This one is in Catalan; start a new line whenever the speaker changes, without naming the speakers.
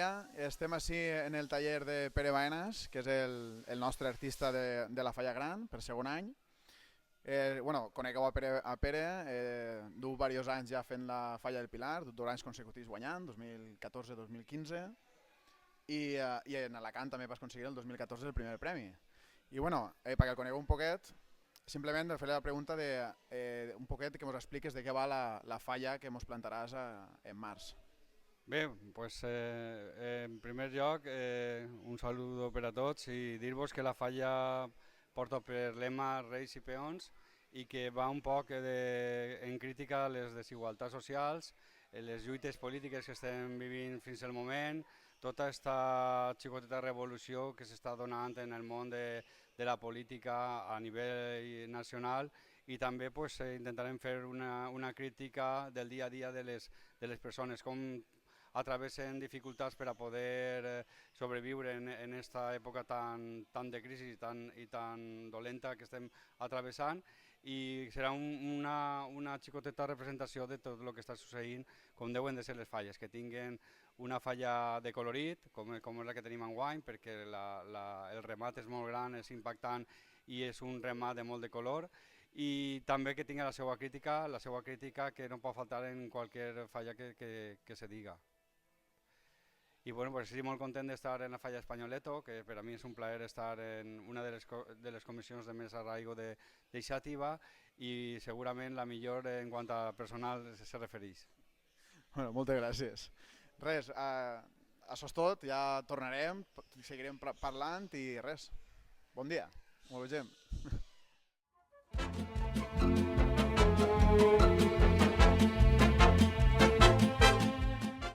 dia. Estem així en el taller de Pere Baenas, que és el nostre artista de la Falla Gran, per segon any. Conegueu a Pere, du diversos anys ja fent la Falla del Pilar, 2 anys consecutius guanyant, 2014-2015, i en Alacant també vas aconseguir el 2014 el primer premi. I perquè el conegueu un poquet, simplement de fer la pregunta un poquet que ens expliques de què va la falla que ens plantaràs en març.
Bé, pues, en primer lloc, un saludo per a tots i dir-vos que la falla porta per lema Reis i Peons i que va un poc en crítica a les desigualtats socials, les lluites polítiques que estem vivint fins al moment, tota aquesta xicoteta revolució que s'està donant en el món de la política a nivell nacional i també pues, intentarem fer una crítica del dia a dia de les persones, com atravessen dificultats per a poder sobreviure en aquesta època tan de crisi i tan dolenta que estem atravessant, i serà una xicoteta representació de tot el que està succeint, com deuen de ser les falles, que tinguen una falla de colorit, com és la que tenim enguany, perquè el remat és molt gran, és impactant i és un remat de molt de color, i també que tingui la seva crítica que no pot faltar en qualsevol falla que se diga. I bueno, pues estic molt content d'estar en la Falla Espanyoleto, que per a mi és un plaer estar en una de les comissions de més arraigo d'Ixàtiva i segurament la millor en quant a personal se refereix.
Moltes gràcies. Res, això és tot, ja tornarem, seguirem parlant i res. Bon dia, ho vegem.